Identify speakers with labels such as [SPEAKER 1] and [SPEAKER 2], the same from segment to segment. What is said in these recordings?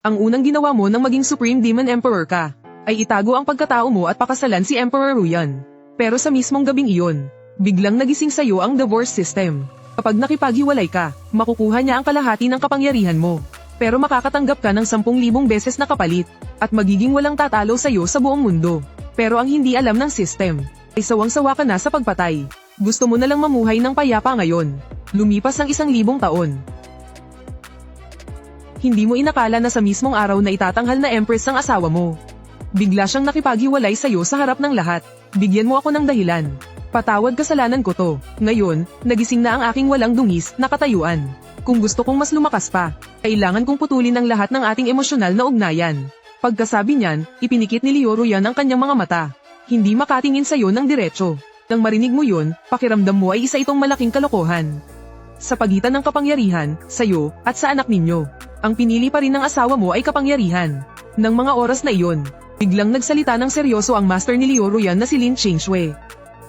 [SPEAKER 1] Ang unang ginawa mo nang maging Supreme Demon Emperor ka, ay itago ang pagkatao mo at pakasalan si Emperor Ruyan. Pero sa mismong gabing iyon, biglang nagising sa'yo ang divorce system. Kapag nakipaghiwalay ka, makukuha niya ang kalahati ng kapangyarihan mo. Pero makakatanggap ka ng 10,000 beses na kapalit, at magiging walang tatalo sa'yo sa buong mundo. Pero ang hindi alam ng system, ay sawang-sawa ka na sa pagpatay. Gusto mo na lang mamuhay ng payapa ngayon. Lumipas ang 1,000 taon. Hindi mo inakala na sa mismong araw na itatanghal na Empress ang asawa mo. Bigla siyang nakipaghiwalay sa'yo sa harap ng lahat. Bigyan mo ako ng dahilan. Patawad, kasalanan ko to. Ngayon, nagising na ang aking walang dungis na katayuan. Kung gusto kong mas lumakas pa, kailangan kong putulin ang lahat ng ating emosyonal na ugnayan. Pagkasabi niyan, ipinikit ni Leo Ruyan ang kanyang mga mata. Hindi makatingin sa'yo ng diretso. Nang marinig mo yun, pakiramdam mo ay isa itong malaking kalokohan. Sa pagitan ng kapangyarihan, sa'yo, at sa anak ninyo, ang pinili pa rin ng asawa mo ay kapangyarihan. Nang mga oras na iyon, biglang nagsalita ng seryoso ang master ni Leo Ruyan na si Lin Qingshui.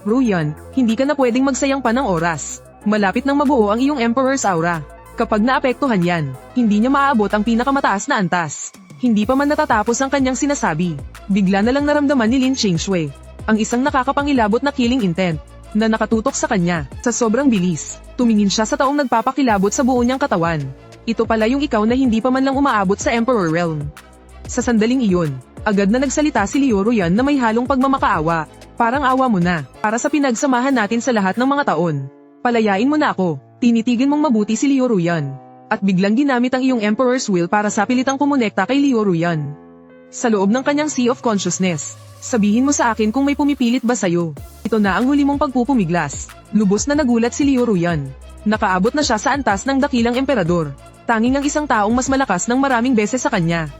[SPEAKER 1] Ruyan, hindi ka na pwedeng magsayang pa ng oras. Malapit nang mabuo ang iyong Emperor's Aura. Kapag naapektuhan yan, hindi niya maaabot ang pinakamataas na antas. Hindi pa man natatapos ang kanyang sinasabi, bigla na lang naramdaman ni Lin Qingshui ang isang nakakapangilabot na killing intent na nakatutok sa kanya. Sa sobrang bilis, tumingin siya sa taong nagpapakilabot sa buo niyang katawan. Ito pala yung ikaw na hindi pa man lang umaabot sa Emperor Realm. Sa sandaling iyon, agad na nagsalita si Leo Ruyan na may halong pagmamakaawa. Parang awa mo na, para sa pinagsamahan natin sa lahat ng mga taon. Palayain mo na ako. Tinitigil mong mabuti si Leo Ruyan. At biglang ginamit ang iyong Emperor's Will para sa pilitang kumonekta kay Leo Ruyan. Sa loob ng kanyang Sea of Consciousness, sabihin mo sa akin kung may pumipilit ba sa'yo. Ito na ang huli mong pagpupumiglas. Lubos na nagulat si Leo Ruyan. Nakaabot na siya sa antas ng dakilang emperador. Tanging ang isang taong mas malakas ng maraming beses sa kanya.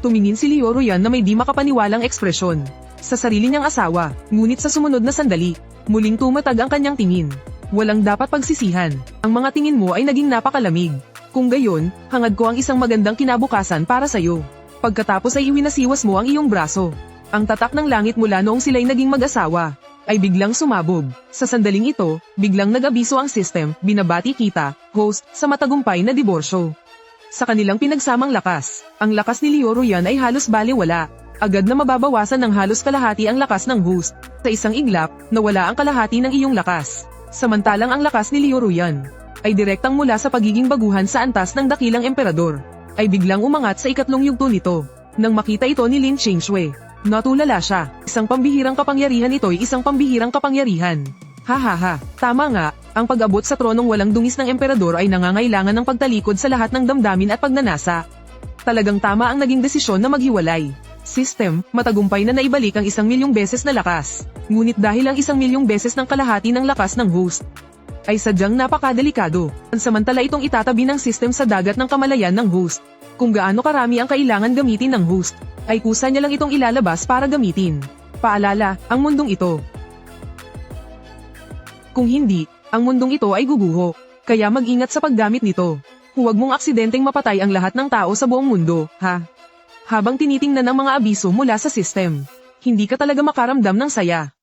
[SPEAKER 1] Tumingin si Leo Ruyan na may di makapaniwalang ekspresyon sa sarili niyang asawa, ngunit sa sumunod na sandali, muling tumatag ang kanyang tingin. Walang dapat pagsisihan. Ang mga tingin mo ay naging napakalamig. Kung gayon, hangad ko ang isang magandang kinabukasan para sa'yo. Pagkatapos ay iwinasiwas mo ang iyong braso. Ang tatak ng langit mula noong sila'y naging mag-asawa ay biglang sumabog. Sa sandaling ito, biglang nag-abiso ang system, binabati kita, host, sa matagumpay na diborsyo. Sa kanilang pinagsamang lakas, ang lakas ni Leo Ruyan ay halos baliwala. Agad na mababawasan ng halos kalahati ang lakas ng host. Sa isang iglap, nawala ang kalahati ng iyong lakas. Samantalang ang lakas ni Leo Ruyan ay direktang mula sa pagiging baguhan sa antas ng dakilang emperador, ay biglang umangat sa ikatlong yugto nito. Nang makita ito ni Lin Qingshui, natulala siya. Isang pambihirang kapangyarihan ito'y isang pambihirang kapangyarihan. Hahaha, tama nga, ang pag-abot sa tronong walang dungis ng emperador ay nangangailangan ng pagtalikod sa lahat ng damdamin at pagnanasa. Talagang tama ang naging desisyon na maghiwalay. System, matagumpay na naibalik ang 1,000,000 beses na lakas. Ngunit dahil ang 1,000,000 beses ng kalahati ng lakas ng host ay sadyang napakadelikado. Pansamantala itong itatabi ng system sa dagat ng kamalayan ng host. Kung gaano karami ang kailangan gamitin ng host, ay kusa niya lang itong ilalabas para gamitin. Paalala, ang mundong ito. Kung hindi, ang mundong ito ay guguho. Kaya mag-ingat sa paggamit nito. Huwag mong aksidenteng mapatay ang lahat ng tao sa buong mundo, ha? Habang tinitingnan ang mga abiso mula sa system, hindi ka talaga makaramdam ng saya.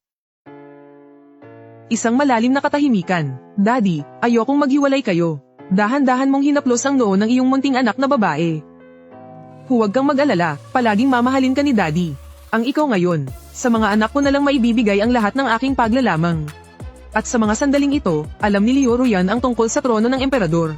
[SPEAKER 1] Isang malalim na katahimikan. Daddy, ayokong maghiwalay kayo. Dahan-dahan mong hinaplos ang noo ng iyong munting anak na babae. Huwag kang mag-alala, palaging mamahalin ka ni Daddy. Ang ikaw ngayon, sa mga anak ko na lang maibibigay ang lahat ng aking paglalamang. At sa mga sandaling ito, alam ni Leo Ruyan ang tungkol sa trono ng emperador.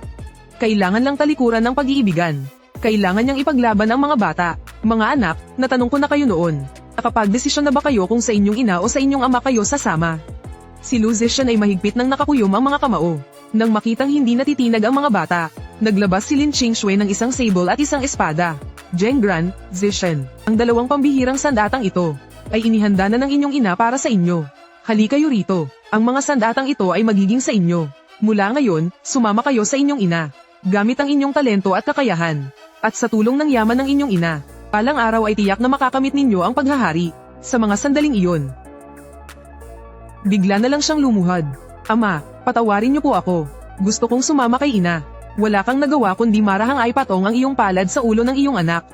[SPEAKER 1] Kailangan lang talikuran ng pag-iibigan. Kailangan niyang ipaglaban ang mga bata. Mga anak, natanong ko na kayo noon. Nakapag-desisyon na ba kayo kung sa inyong ina o sa inyong ama kayo sasama? Si Lu Zishan ay mahigpit nang nakakuyom ang mga kamao. Nang makitang hindi natitinag ang mga bata, naglabas si Lin Qingshui ng isang sable at isang espada. Zhenggran, Zishan, ang dalawang pambihirang sandatang ito, ay inihanda na ng inyong ina para sa inyo. Halika kayo rito, ang mga sandatang ito ay magiging sa inyo. Mula ngayon, sumama kayo sa inyong ina. Gamit ang inyong talento at kakayahan. At sa tulong ng yaman ng inyong ina, palang araw ay tiyak na makakamit ninyo ang paghahari. Sa mga sandaling iyon, bigla na lang siyang lumuhad. Ama, patawarin niyo po ako. Gusto kong sumama kay ina. Wala kang nagawa kundi marahang ay patong ang iyong palad sa ulo ng iyong anak.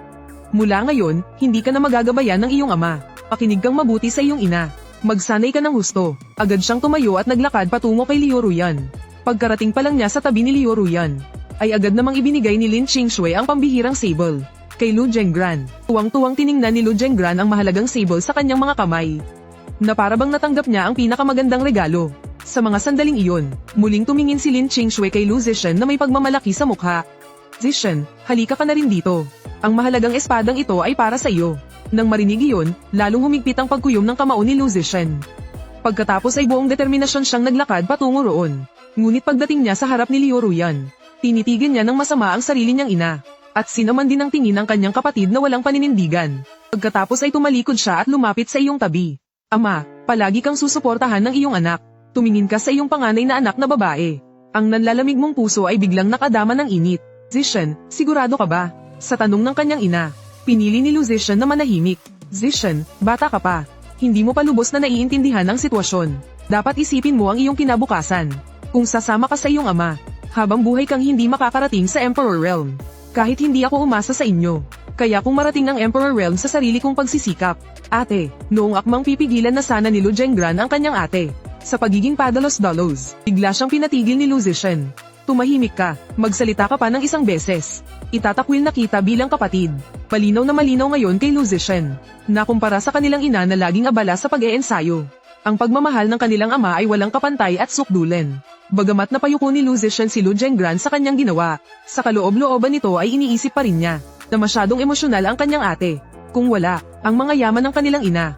[SPEAKER 1] Mula ngayon, hindi ka na magagabayan ng iyong ama. Pakinig kang mabuti sa iyong ina. Magsanay ka ng husto. Agad siyang tumayo at naglakad patungo kay Leo Ruyan. Pagkarating pa lang niya sa tabi ni Leo Ruyan, ay agad namang ibinigay ni Lin Qingshui ang pambihirang sable. Kay Lu Zhenggran, tuwang-tuwang tiningnan ni Lu Zhenggran ang mahalagang sable sa kanyang mga kamay. Na para bang natanggap niya ang pinakamagandang regalo. Sa mga sandaling iyon, muling tumingin si Lin Qingshui kay Lu Zishan na may pagmamalaki sa mukha. Zishan, halika ka na rin dito. Ang mahalagang espadang ito ay para sa iyo. Nang marinig iyon, lalong humigpit ang pagkuyom ng kamao ni Lu Zishan. Pagkatapos ay buong determinasyon siyang naglakad patungo roon. Ngunit pagdating niya sa harap ni Liu Ruyan, tinitigan niya ng masama ang sarili niyang ina. At sinaman din ang tingin ng kanyang kapatid na walang paninindigan. Pagkatapos ay tumalikod siya at lumapit sa iyong tabi. Ama, palagi kang susuportahan ng iyong anak. Tumingin ka sa iyong panganay na anak na babae. Ang nanlalamig mong puso ay biglang nakadama ng init. Zishan, sigurado ka ba? Sa tanong ng kanyang ina, pinili ni Lu Zishan na manahimik. Zishan, bata ka pa. Hindi mo pa lubos na naiintindihan ang sitwasyon. Dapat isipin mo ang iyong kinabukasan. Kung sasama ka sa iyong ama, habang buhay kang hindi makakarating sa Emperor Realm. Kahit hindi ako umasa sa inyo. Kaya kung marating ang Emperor Realm sa sarili kong pagsisikap. Ate, noong akmang pipigilan na sana ni Lu Zhenggran ang kanyang ate. Sa pagiging padalos-dalos, bigla siyang pinatigil ni Lu Zishan. Tumahimik ka, magsalita ka pa ng isang beses. Itatakwil na kita bilang kapatid. Malinaw na malinaw ngayon kay Lu Zishan. Nakumpara sa kanilang ina na laging abala sa pag-eensayo. Ang pagmamahal ng kanilang ama ay walang kapantay at sukdulan. Bagamat napayuko ni Lu Zishan si Lu Zhenggran sa kanyang ginawa, sa kaloob-looban nito ay iniisip pa rin niya na masyadong emosyonal ang kanyang ate. Kung wala, ang mga yaman ng kanilang ina.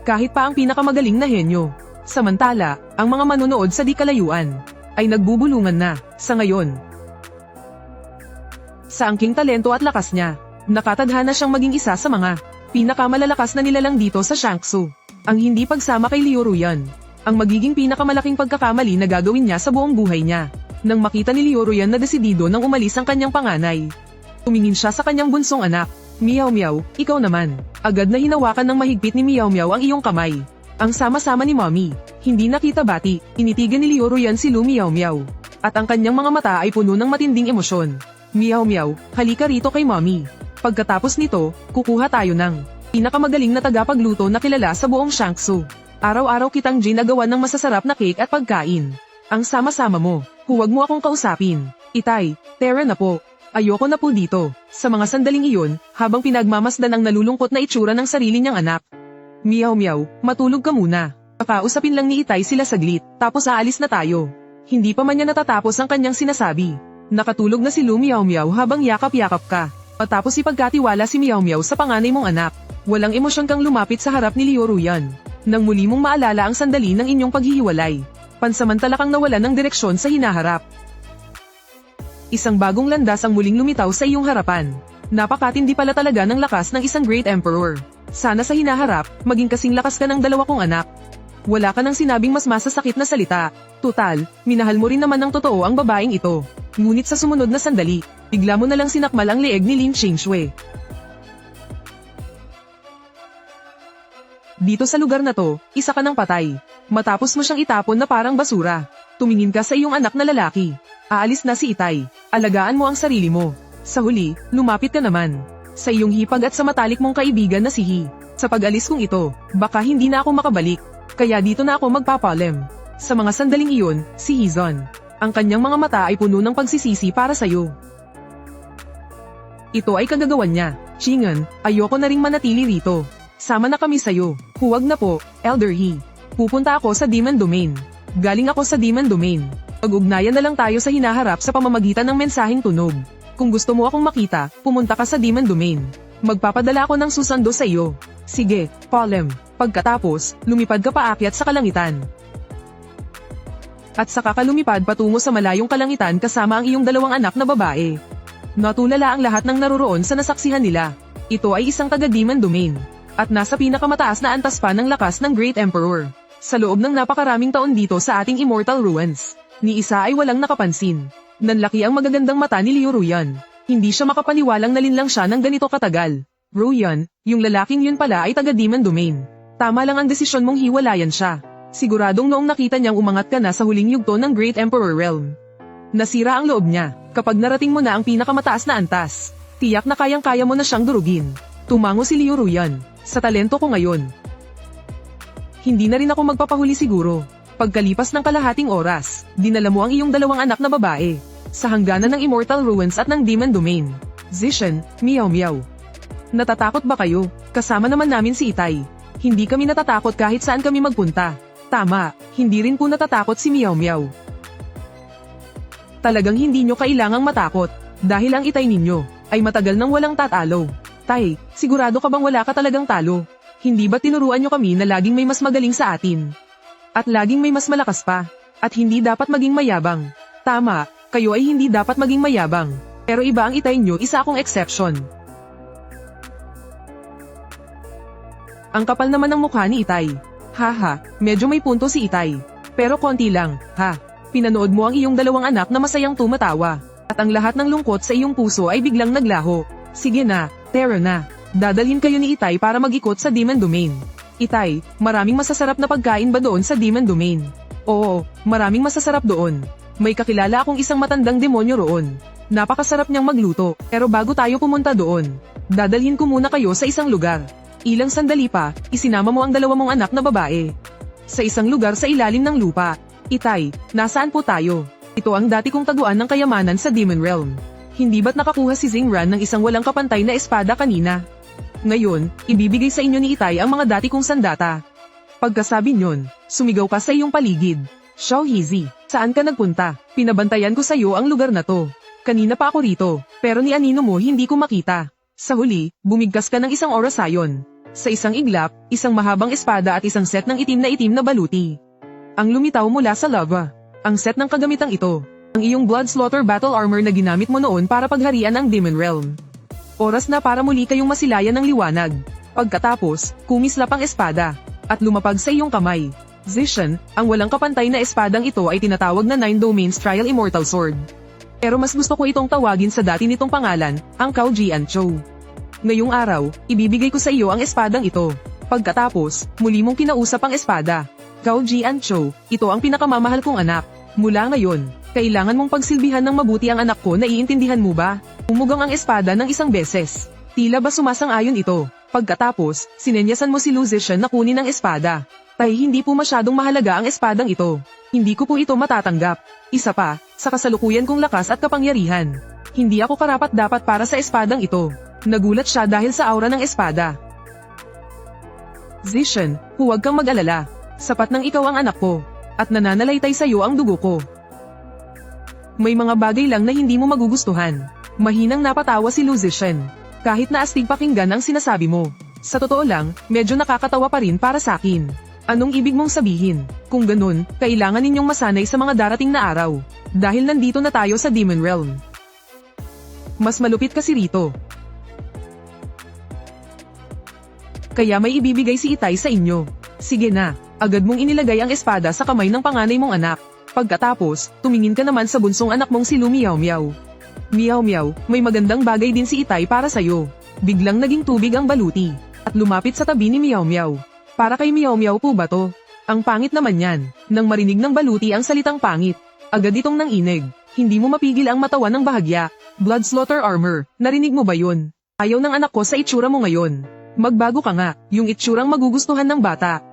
[SPEAKER 1] Kahit pa ang pinakamagaling na henyo. Samantala, ang mga manonood sa di kalayuan ay nagbubulungan na sa ngayon. Sa angking talento at lakas niya, nakatadhana siyang maging isa sa mga pinakamalalakas na nilalang dito sa Shangsu. Ang hindi pagsama kay Liu Ruyan, ang magiging pinakamalaking pagkakamali na gagawin niya sa buong buhay niya. Nang makita ni Liu Ruyan na desidido nang umalis ang kanyang panganay, tumingin siya sa kanyang bunsong anak. Miao Miao, ikaw naman. Agad na hinawakan ng mahigpit ni Miao Miao ang iyong kamay. Ang sama-sama ni Mommy, hindi nakita bati, initigan ni Liu Ruyan si Lu Miao Miao. At ang kanyang mga mata ay puno ng matinding emosyon. Miao Miao, halika rito kay Mommy. Pagkatapos nito, kukuha tayo ng pinakamagaling na tagapagluto na kilala sa buong Shangsu. Araw-araw kitang ginagawa ng masasarap na cake at pagkain. Ang sama-sama mo, huwag mo akong kausapin. Itay, tara na po. Ayoko na po dito. Sa mga sandaling iyon, habang pinagmamasdan ang nalulungkot na itsura ng sarili niyang anak. Miao Miao, matulog ka muna. Kakausapin lang ni Itay sila saglit, tapos aalis na tayo. Hindi pa man niya natatapos ang kanyang sinasabi. Nakatulog na si Lu Miao Miao habang yakap-yakap ka. Matapos ipagkatiwala si Miao Miao sa panganay mong anak, walang emosyon kang lumapit sa harap ni Liu Ruyan. Nang muli mong maalala ang sandali ng inyong paghihiwalay, pansamantala kang nawalan ng direksyon sa hinaharap. Isang bagong landas ang muling lumitaw sa iyong harapan. Napakatindi pala talaga ng lakas ng isang Great Emperor. Sana sa hinaharap, maging kasing lakas ka ng dalawa kong anak. Wala ka nang sinabing mas masasakit na salita. Tutal, minahal mo rin naman ng totoo ang babaeng ito. Ngunit sa sumunod na sandali, bigla mo na lang sinakmal ang leeg ni Lin Qingshui. Dito sa lugar na to, isa ka ng patay. Matapos mo siyang itapon na parang basura. Tumingin ka sa iyong anak na lalaki. Aalis na si Itay. Alagaan mo ang sarili mo. Sa huli, lumapit ka naman sa iyong hipag at sa matalik mong kaibigan na si He. Sa pag-alis kong ito, baka hindi na ako makabalik. Kaya dito na ako magpapalem. Sa mga sandaling iyon, si Hezon. Ang kanyang mga mata ay puno ng pagsisisi para sa'yo. Ito ay kagagawan niya. Chingan, ayoko na ring manatili rito. Sama na kami sa'yo. Huwag na po, Elder He. Pupunta ako sa Demon Domain. Galing ako sa Demon Domain. Pag-ugnayan na lang tayo sa hinaharap sa pamamagitan ng mensaheng tunog. Kung gusto mo akong makita, pumunta ka sa Demon Domain. Magpapadala ako ng susando sa iyo. Sige, Polem. Pagkatapos, lumipad ka paakyat sa kalangitan. At saka ka lumipad patungo sa malayong kalangitan kasama ang iyong dalawang anak na babae. Natulala ang lahat ng naroroon sa nasaksihan nila. Ito ay isang taga-Demon Domain. At nasa pinakamataas na antas pa ng lakas ng Great Emperor. Sa loob ng napakaraming taon dito sa ating Immortal Ruins, ni isa ay walang nakapansin. Nanlaki ang magagandang mata ni Liu Ruyan. Hindi siya makapaniwalang nalinlang siya ng ganito katagal. Ruyan, yung lalaking yun pala ay taga-Demon Domain. Tama lang ang desisyon mong hiwalayan siya. Siguradong noong nakita niyang umangat ka na sa huling yugto ng Great Emperor Realm. Nasira ang loob niya, kapag narating mo na ang pinakamataas na antas. Tiyak na kayang-kaya mo na siyang durugin. Tumango si Liu Ruyan. Sa talento ko ngayon, hindi na rin ako magpapahuli siguro. Pagkalipas ng kalahating oras, dinala mo ang iyong dalawang anak na babae. sa hangganan ng Immortal Ruins at ng Demon Domain. Zishan, Meow Meow. Natatakot ba kayo? Kasama naman namin si Itay. Hindi kami natatakot kahit saan kami magpunta. Tama, hindi rin po natatakot si Meow Meow. Talagang hindi nyo kailangang matakot, dahil ang Itay ninyo ay matagal nang walang tatalo. Tay, sigurado ka bang wala ka talagang talo? Hindi ba tinuruan nyo kami na laging may mas magaling sa atin? At laging may mas malakas pa? At hindi dapat maging mayabang? Tama, kayo ay hindi dapat maging mayabang. Pero iba ang Itay nyo, isa akong exception. Ang kapal naman ng mukha ni Itay. Haha, medyo may punto si Itay. Pero konti lang, ha? Pinanood mo ang iyong dalawang anak na masayang tumatawa. At ang lahat ng lungkot sa iyong puso ay biglang naglaho. Sige na, tara na. Dadalhin kayo ni Itay para mag-ikot sa Demon Domain. Itay, maraming masasarap na pagkain ba doon sa Demon Domain? Oo, maraming masasarap doon. May kakilala akong isang matandang demonyo roon. Napakasarap niyang magluto, pero bago tayo pumunta doon, dadalhin ko muna kayo sa isang lugar. Ilang sandali pa, isinama mo ang dalawa mong anak na babae. Sa isang lugar sa ilalim ng lupa. Itay, nasaan po tayo? Ito ang dati kong taguan ng kayamanan sa Demon Realm. Hindi ba't nakakuha si Zingran ng isang walang kapantay na espada kanina? Ngayon, ibibigay sa inyo ni Itay ang mga dati kong sandata. Pagkasabi nyon, sumigaw ka sa iyong paligid. Xiao Hizi, saan ka nagpunta? Pinabantayan ko sa iyo ang lugar na to. Kanina pa ako rito, pero ni anino mo hindi ko makita. Sa huli, bumigkas ka ng isang orasayon. Sa isang iglap, isang mahabang espada at isang set ng itim na baluti. Ang lumitaw mula sa lava. Ang set ng kagamitang ito. Ang iyong Blood Slaughter Battle Armor na ginamit mo noon para pagharian ang Demon Realm. Oras na para muli kayong masilayan ng liwanag. Pagkatapos, kumislap ang espada. At lumapag sa iyong kamay. Zishan, ang walang kapantay na espadang ito ay tinatawag na Nine Domains Trial Immortal Sword. Pero mas gusto ko itong tawagin sa dati nitong pangalan, ang Cao Jianchou. Ngayong araw, ibibigay ko sa iyo ang espadang ito. Pagkatapos, muli mong kinausap ang espada. Cao Jianchou, ito ang pinakamamahal kong anak. Mula ngayon, kailangan mong pagsilbihan ng mabuti ang anak ko, naiintindihan mo ba? Umugang ang espada ng isang beses. Tila ba sumasang-ayon ito? Pagkatapos, sinenyasan mo si Lu Zishan na kunin ang espada. Tay, hindi po masyadong mahalaga ang espadang ito. Hindi ko po ito matatanggap. Isa pa, sa kasalukuyan kong lakas at kapangyarihan. Hindi ako karapat-dapat para sa espadang ito. Nagulat siya dahil sa aura ng espada. Zishan, huwag kang mag-alala. Sapat nang ikaw ang anak ko. At nananalaytay sa iyo ang dugo ko. May mga bagay lang na hindi mo magugustuhan. Mahinang napatawa si Lu Zishan. Kahit na astig pakinggan ang sinasabi mo. Sa totoo lang, medyo nakakatawa pa rin para sa akin. Anong ibig mong sabihin? Kung ganun, kailangan ninyong masanay sa mga darating na araw. Dahil nandito na tayo sa Demon Realm. Mas malupit kasi rito. Kaya may ibibigay si Itay sa inyo. Sige na, agad mong inilagay ang espada sa kamay ng panganay mong anak. Pagkatapos, tumingin ka naman sa bunsong anak mong si Lu Meow Meow. Meow Meow, may magandang bagay din si Itay para sa'yo. Biglang naging tubig ang baluti. At lumapit sa tabi ni Meow Meow. Para kay Meow Meow po ba to? Ang pangit naman yan. Nang marinig ng baluti ang salitang pangit, agad itong nanginig. Hindi mo mapigil ang matawan ng bahagya. Blood Slaughter Armor, narinig mo ba yun? Ayaw ng anak ko sa itsura mo ngayon. Magbago ka nga, yung itsurang magugustuhan ng bata.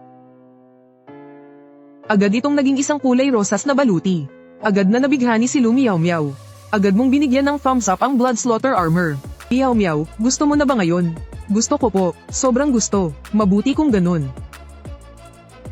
[SPEAKER 1] Agad itong naging isang kulay rosas na baluti. Agad na nabighani si Lu Meow Meow. Agad mong binigyan ng thumbs up ang Blood Slaughter Armor. Meow Meow, gusto mo na ba ngayon? Gusto ko po, sobrang gusto. Mabuti kung ganun.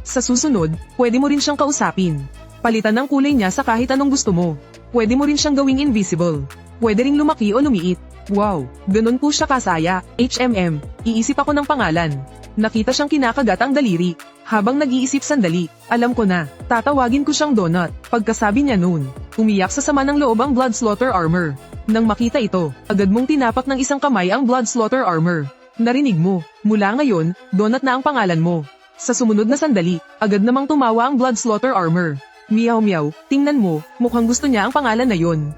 [SPEAKER 1] Sa susunod, pwede mo rin siyang kausapin. Palitan ng kulay niya sa kahit anong gusto mo. Pwede mo rin siyang gawing invisible. Pwede ring lumaki o lumiit. Wow, ganun po siya kasaya. HMM, iisip ako ng pangalan. Nakita siyang kinakagat ang daliri. Habang nag-iisip sandali, alam ko na, tatawagin ko siyang Donut. Pagkasabi niya noon, umiyak sa sama ng loob ang Blood Slaughter Armor. Nang makita ito, agad mong tinapak ng isang kamay ang Blood Slaughter Armor. Narinig mo, mula ngayon, Donut na ang pangalan mo. Sa sumunod na sandali, agad namang tumawa ang Blood Slaughter Armor. Meow Meow, tingnan mo, mukhang gusto niya ang pangalan na yon.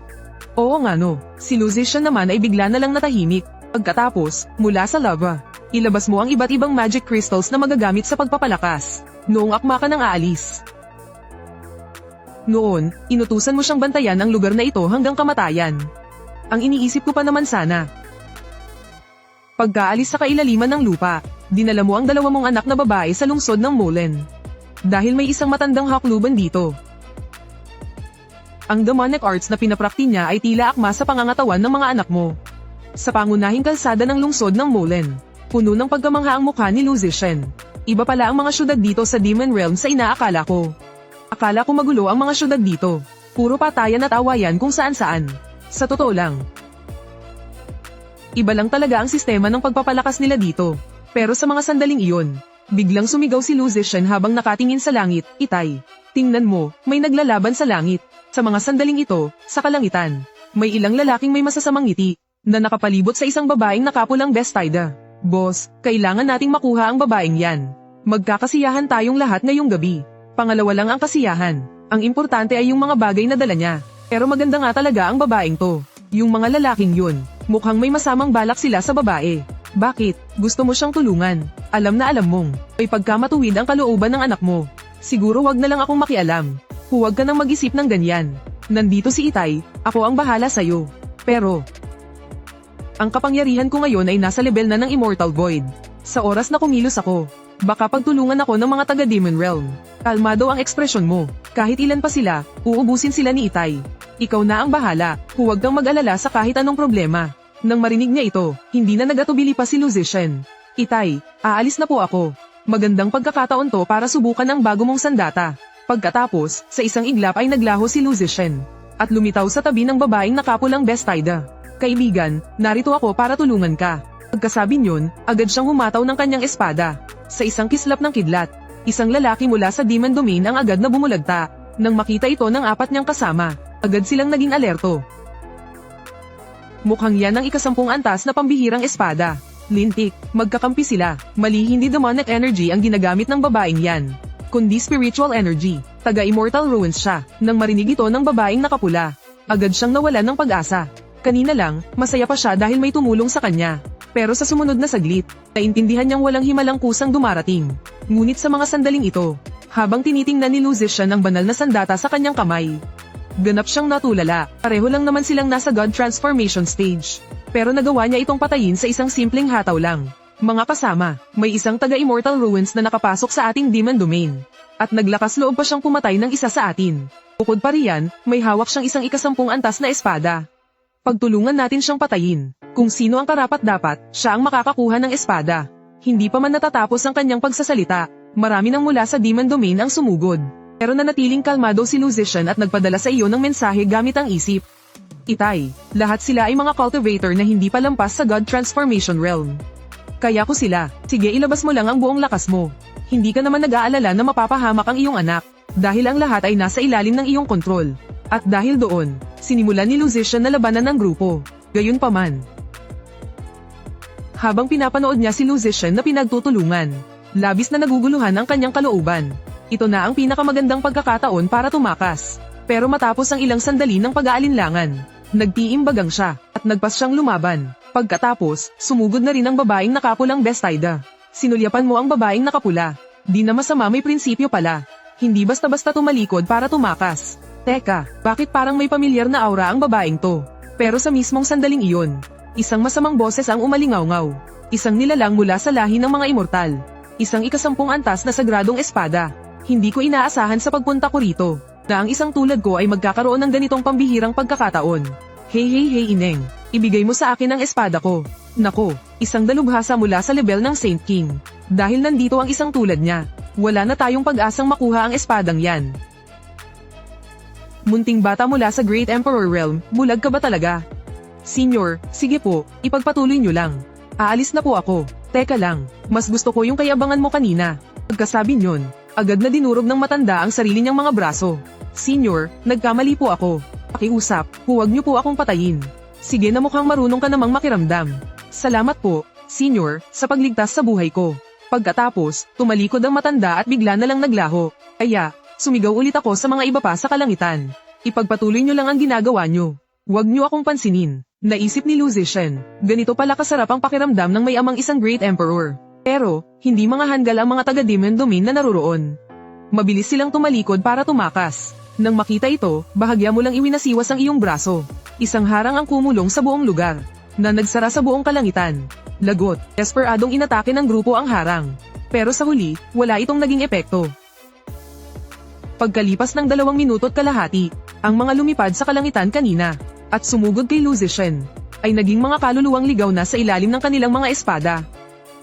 [SPEAKER 1] Oo nga no, si Lu Zishan naman ay bigla na lang natahimik. Pagkatapos, mula sa lava, ilabas mo ang iba't ibang magic crystals na magagamit sa pagpapalakas. Noong akma ka nang aalis. Noon, inutusan mo siyang bantayan ang lugar na ito hanggang kamatayan. Ang iniisip ko pa naman sana. Pagkaalis sa kailaliman ng lupa, dinala mo ang dalawa mong anak na babae sa lungsod ng Molen. Dahil may isang matandang hakluban dito. Ang demonic arts na pinaprakti niya ay tila akma sa pangangatawan ng mga anak mo. Sa pangunahing kalsada ng lungsod ng Molen, puno ng pagkamangha ang mukha ni Luzician. Iba pala ang mga syudad dito sa Demon Realm sa inaakala ko. Akala ko magulo ang mga syudad dito. Puro patayan at awayan kung saan-saan. Sa totoo lang, iba lang talaga ang sistema ng pagpapalakas nila dito. Pero sa mga sandaling iyon, biglang sumigaw si Luzician habang nakatingin sa langit. Itay, tingnan mo, may naglalaban sa langit. Sa mga sandaling ito, sa kalangitan, may ilang lalaking may masasamang ngiti, na nakapalibot sa isang babaeng nakapulang bestida. Boss, kailangan nating makuha ang babaeng yan. Magkakasiyahan tayong lahat ngayong gabi. Pangalawa lang ang kasiyahan. Ang importante ay yung mga bagay na dala niya. Pero maganda nga talaga ang babaeng to. Yung mga lalaking yun, mukhang may masamang balak sila sa babae. Bakit? Gusto mo siyang tulungan? Alam na alam mong, ay pagkamatuwid ang kalooban ng anak mo. Siguro wag na lang akong makialam. Huwag ka nang mag-isip ng ganyan. Nandito si Itay, ako ang bahala sa'yo. Pero, ang kapangyarihan ko ngayon ay nasa level na ng Immortal Void. Sa oras na kumilos ako, baka pagtulungan ako ng mga taga-Demon Realm. Kalmado ang ekspresyon mo. Kahit ilan pa sila, uubusin sila ni Itay. Ikaw na ang bahala, huwag kang mag-alala sa kahit anong problema. Nang marinig niya ito, hindi na nagatubili pa si Luzician. Itay, aalis na po ako. Magandang pagkakataon to para subukan ang bago mong sandata. Pagkatapos, sa isang iglap ay naglaho si Luzician. At lumitaw sa tabi ng babaeng nakapulang bestida. Kaibigan, narito ako para tulungan ka. Pagkasabi niyon, agad siyang humataw ng kanyang espada. Sa isang kislap ng kidlat, isang lalaki mula sa Demon Domain ang agad na bumulagta. Nang makita ito ng apat niyang kasama, agad silang naging alerto. Mukhang yan ang ikasampung antas na pambihirang espada. Lintik, magkakampi sila. Mali, hindi demonic energy ang ginagamit ng babaeng yan, kundi spiritual energy. Taga-immortal ruins siya. Nang marinig ito ng babaeng nakapula, agad siyang nawalan ng pag-asa. Kanina lang, masaya pa siya dahil may tumulong sa kanya. Pero sa sumunod na saglit, naintindihan niyang walang himalang kusang dumarating. Ngunit sa mga sandaling ito, habang tinitingnan ni Luzician ang banal na sandata sa kanyang kamay, ganap siyang natulala. Pareho lang naman silang nasa God Transformation stage. Pero nagawa niya itong patayin sa isang simpleng hataw lang. Mga kasama, may isang taga-immortal ruins na nakapasok sa ating Demon Domain. At naglakas loob pa siyang pumatay ng isa sa atin. Bukod pa riyan, may hawak siyang isang ikasampung antas na espada. Pagtulungan natin siyang patayin. Kung sino ang karapat-dapat, siya ang makakakuha ng espada. Hindi pa man natatapos ang kanyang pagsasalita, marami nang mula sa Demon Domain ang sumugod. Pero nanatiling kalmado si Luzician at nagpadala sa iyo ng mensahe gamit ang isip. Itay, lahat sila ay mga cultivator na hindi pa lampas sa God Transformation Realm. Kaya ko sila. Sige, ilabas mo lang ang buong lakas mo. Hindi ka naman nag-aalala na mapapahamak ang iyong anak, dahil ang lahat ay nasa ilalim ng iyong kontrol. At dahil doon, sinimulan ni Luzician na labanan ng grupo. Gayunpaman, habang pinapanood niya si Luzician na pinagtutulungan, labis na naguguluhan ang kanyang kalooban. Ito na ang pinakamagandang pagkakataon para tumakas. Pero matapos ang ilang sandali ng pag-aalinlangan, nagtiimbagang siya, at nagpas siyang lumaban. Pagkatapos, sumugod na rin ang babaeng nakapulang bestida. Sinulyapan mo ang babaeng nakapula. Di na masama, may prinsipyo pala. Hindi basta-basta tumalikod para tumakas. Teka, bakit parang may pamilyar na aura ang babaeng to? Pero sa mismong sandaling iyon, isang masamang boses ang umalingaw-ngaw. Isang nilalang mula sa lahi ng mga immortal. Isang ikasampung antas na sagradong espada. Hindi ko inaasahan sa pagpunta ko rito, na ang isang tulad ko ay magkakaroon ng ganitong pambihirang pagkakataon. Hey Ineng, ibigay mo sa akin ang espada ko. Nako, isang dalubhasa mula sa level ng Saint King. Dahil nandito ang isang tulad niya, wala na tayong pag-asang makuha ang espadang yan. Munting bata mula sa Great Emperor Realm, bulag ka ba talaga? Senior, sige po, ipagpatuloy nyo lang. Aalis na po ako. Teka lang, mas gusto ko yung kayabangan mo kanina. Pagkasabi nyon, agad na dinurog ng matanda ang sarili niyang mga braso. Senior, nagkamali po ako. Pakiusap, huwag niyo po akong patayin. Sige na, mukhang marunong ka namang makiramdam. Salamat po, Senior, sa pagligtas sa buhay ko. Pagkatapos, tumalikod ang matanda at bigla na lang naglaho. Aya, sumigaw ulit ako sa mga iba pa sa kalangitan. Ipagpatuloy niyo lang ang ginagawa niyo. Huwag niyo akong pansinin. Naisip ni Luzician, ganito pala kasarap ang pakiramdam ng may amang isang Great Emperor. Pero, hindi mga hanggal ang mga taga-Demon Domain na naruroon. Mabilis silang tumalikod para tumakas. Nang makita ito, bahagya mo lang iwinasiwas ang iyong braso. Isang harang ang kumulong sa buong lugar, na nagsara sa buong kalangitan. Lagot, desperadong inatake ng grupo ang harang. Pero sa huli, wala itong naging epekto. Pagkalipas ng 2 minuto at kalahati, Ang mga lumipad sa kalangitan kanina, at sumugod kay Lu Zishen, ay naging mga kaluluwang ligaw na sa ilalim ng kanilang mga espada.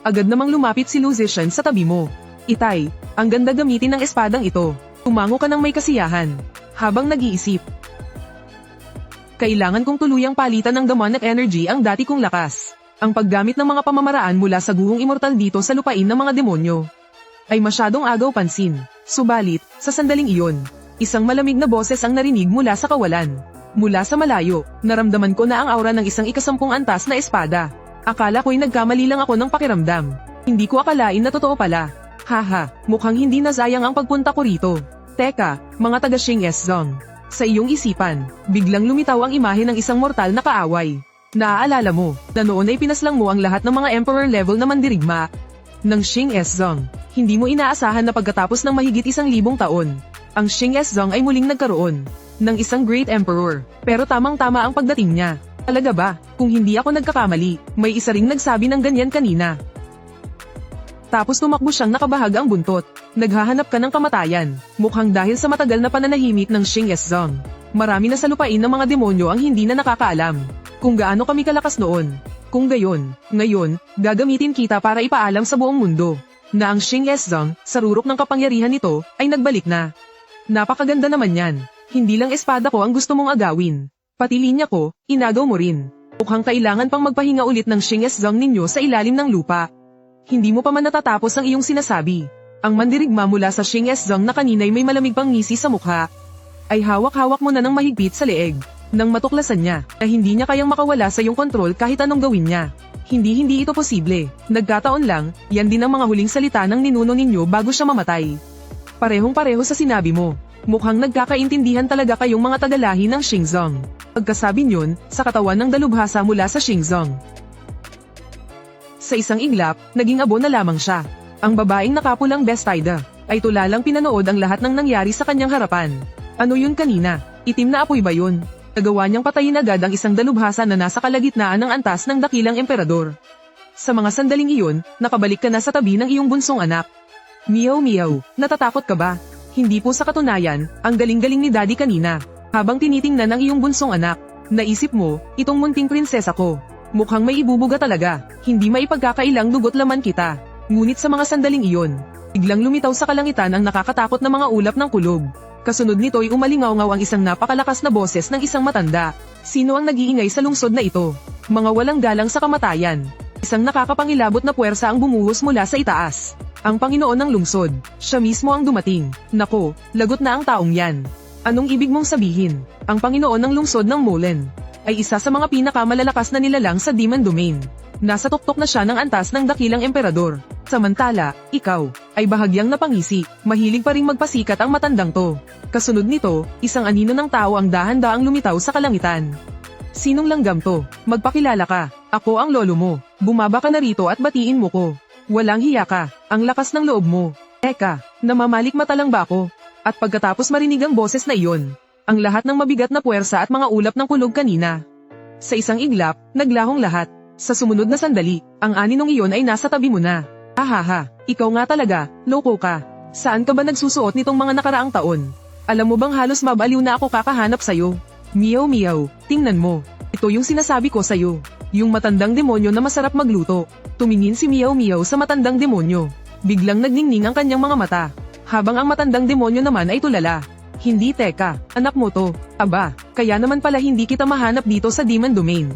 [SPEAKER 1] Agad namang lumapit si Lu Zishen sa tabi mo. Itay, ang ganda gamitin ng espadang ito. Tumango ka ng may kasiyahan. Habang nag-iisip, kailangan kong tuluyang palitan ng demonic energy ang dati kong lakas. Ang paggamit ng mga pamamaraan mula sa guhong immortal dito sa lupain ng mga demonyo ay masyadong agaw pansin. Subalit, sa sandaling iyon, isang malamig na boses ang narinig mula sa kawalan. Mula sa malayo, naramdaman ko na ang aura ng isang ikasampung antas na espada. Akala ko'y nagkamali lang ako ng pakiramdam. Hindi ko akalain na totoo pala. Haha, mukhang hindi nasayang ang pagpunta ko rito. Teka, mga taga Xing Zong. Sa iyong isipan, biglang lumitaw ang imahe ng isang mortal na kaaway. Naaalala mo, na noon ay pinaslang mo ang lahat ng mga emperor level na mandirigma ng Xing Zong. Hindi mo inaasahan na pagkatapos ng mahigit 1,000 taon, ang Xing Zong ay muling nagkaroon ng isang Great Emperor. Pero tamang-tama ang pagdating niya. Talaga ba? Kung hindi ako nagkakamali, may isa ring nagsabi ng ganyan kanina. Tapos tumakbo siyang nakabahag ang buntot. Naghahanap ka ng kamatayan. Mukhang dahil sa matagal na pananahimik ng Xing Zong. Marami na sa lupain ng mga demonyo ang hindi na nakakaalam kung gaano kami kalakas noon. Kung gayon, ngayon, gagamitin kita para ipaalam sa buong mundo na ang Xing Zong, sa rurok ng kapangyarihan nito, ay nagbalik na. Napakaganda naman yan. Hindi lang espada ko ang gusto mong agawin. Pati linya ko, inagaw mo rin. Mukhang kailangan pang magpahinga ulit ng Xing Zong ninyo sa ilalim ng lupa. Hindi mo pa man natatapos ang iyong sinasabi. Ang mandirigma mula sa Xing Zong na kanina'y may malamig pang ngisi sa mukha, ay hawak-hawak mo na ng mahigpit sa leeg. Nang matuklasan niya, na hindi niya kayang makawala sa iyong kontrol kahit anong gawin niya. Hindi ito posible. Nagkataon lang, yan din ang mga huling salita ng ninuno ninyo bago siya mamatay. Parehong-pareho sa sinabi mo. Mukhang nagkakaintindihan talaga kayong mga tagalahi ng Xing Zong. Pagkasabi niyon, sa katawan ng dalubhasa mula sa Xing Zong. Sa isang iglap, naging abo na lamang siya. Ang babaeng nakapulang bestida, ay tulalang pinanood ang lahat ng nangyari sa kanyang harapan. Ano yun kanina? Itim na apoy ba yun? Nagawa niyang patayin agad ang isang dalubhasa na nasa kalagitnaan ng antas ng dakilang emperador. Sa mga sandaling iyon, nakabalik ka na sa tabi ng iyong bunsong anak. Meow, natatakot ka ba? Hindi po sa katunayan, ang galing-galing ni Daddy kanina. Habang tinitingnan ang iyong bunsong anak, naisip mo, itong munting prinsesa ko. Mukhang may ibubuga talaga, hindi maipagkakailang dugot laman kita. Ngunit sa mga sandaling iyon, biglang lumitaw sa kalangitan ang nakakatakot na mga ulap ng kulog. Kasunod nito'y umalingaw-ngaw ang isang napakalakas na boses ng isang matanda. Sino ang nag-iingay sa lungsod na ito? Mga walang galang sa kamatayan. Isang nakakapangilabot na puwersa ang bumuhos mula sa itaas. Ang Panginoon ng lungsod, siya mismo ang dumating. Nako, lagot na ang taong yan. Anong ibig mong sabihin? Ang Panginoon ng lungsod ng Molen ay isa sa mga pinakamalalakas na nilalang sa Demon Domain. Nasa tuktok na siya ng antas ng dakilang emperador. Samantala, ikaw, ay bahagyang napangisi, mahilig pa ring magpasikat ang matandang to. Kasunod nito, isang anino ng tao ang dahan-daang lumitaw sa kalangitan. Sinong langgam to? Magpakilala ka, ako ang lolo mo. Bumaba ka na rito at batiin mo ko. Walang hiya ka, ang lakas ng loob mo. Eka, namamalik mata lang ba ako? At pagkatapos marinig ang boses na iyon, ang lahat ng mabigat na puwersa at mga ulap ng kulog kanina. Sa isang iglap, naglahong lahat. Sa sumunod na sandali, ang aninong iyon ay nasa tabi mo na. Ahaha, ikaw nga talaga, loko ka. Saan ka ba nagsusuot nitong mga nakaraang taon? Alam mo bang halos mabaliw na ako kakahanap sa'yo? Meow, tingnan mo. Ito yung sinasabi ko sa'yo. Yung matandang demonyo na masarap magluto. Tumingin si Meow sa matandang demonyo. Biglang nagningning ang kanyang mga mata. Habang ang matandang demonyo naman ay tulala. Hindi teka, anak mo to. Aba, kaya naman pala hindi kita mahanap dito sa Demon Domain.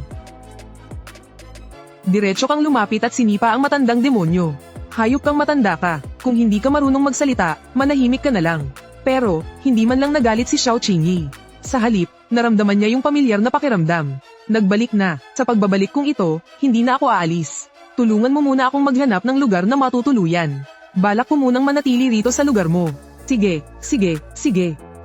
[SPEAKER 1] Diretso kang lumapit at sinipa ang matandang demonyo. Hayop kang matanda ka. Kung hindi ka marunong magsalita, manahimik ka na lang. Pero, hindi man lang nagalit si Xiao Qingyi. Sa halip, naramdaman niya yung pamilyar na pakiramdam. Nagbalik na. Sa pagbabalik kong ito, hindi na ako aalis. Tulungan mo muna akong maghanap ng lugar na matutuluyan. Balak ko munang manatili rito sa lugar mo. Sige.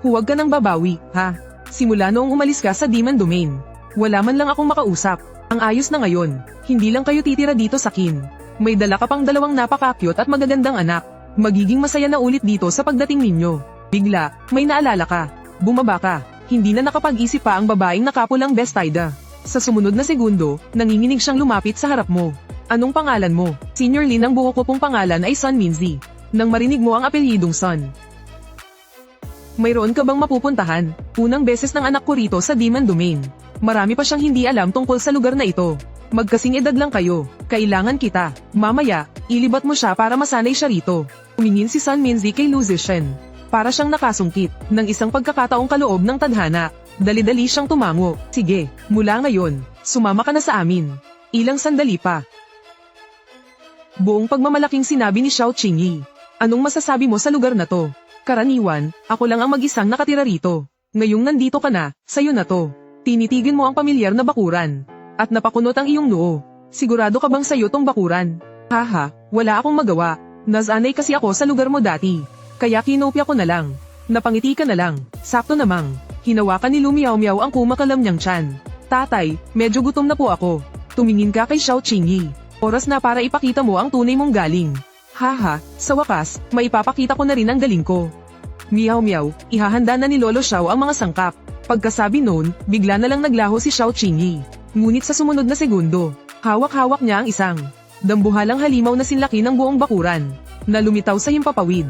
[SPEAKER 1] Huwag ka nang babawi, ha? Simula noong umalis ka sa Demon Domain, wala man lang akong makausap. Ang ayos na ngayon, hindi lang kayo titira dito sa kin. May dala ka pang 2 napaka-cute at magagandang anak. Magiging masaya na ulit dito sa pagdating ninyo. Bigla, may naalala ka. Bumaba ka. Hindi na nakapag-isip pa ang babaeng nakapulang bestida. Sa sumunod na segundo, nanginginig siyang lumapit sa harap mo. Anong pangalan mo? Senior Lin, ang buo ko pong pangalan ay Sun Minzy. Nang marinig mo ang apelyidong Sun, Mayroon ka bang mapupuntahan? Unang beses ng anak ko rito sa Demon Domain. Marami pa siyang hindi alam tungkol sa lugar na ito. Magkasing edad lang kayo. Kailangan kita. Mamaya, ilibat mo siya para masanay siya rito. Tumingin si Sun Minzy kay Lu Zishan. Para siyang nakasungkit ng isang pagkakataong kaloob ng tadhana. Dali-dali siyang tumango. Sige, mula ngayon, sumama ka na sa amin. Ilang sandali pa. Buong pagmamalaking sinabi ni Xiao Qingyi. Anong masasabi mo sa lugar na to? Karaniwan, ako lang ang mag-isang nakatira rito. Ngayong nandito ka na, sayo na to. Tinitigin mo ang pamilyar na bakuran. At napakunot ang iyong noo. Sigurado ka bang sayo tong bakuran? Haha, wala akong magawa. Nasanay kasi ako sa lugar mo dati. Kaya kinopya ko na lang. Napangiti ka na lang. Sakto namang. Hinawakan ni Lu Miao-miao ang kumakalam niyang tiyan. Tatay, medyo gutom na po ako. Tumingin ka kay Xiao Qingyi. Oras na para ipakita mo ang tunay mong galing. Haha, sa wakas, maipapakita ko na rin ang galing ko. Miao-miao, ihahanda na ni Lolo Xiao ang mga sangkap. Pagkasabi noon, bigla na lang naglaho si Xiao Qingyi. Ngunit sa sumunod na segundo, hawak-hawak niya ang isang dambuhalang halimaw na sinlaki ng buong bakuran, na lumitaw sa himpapawid.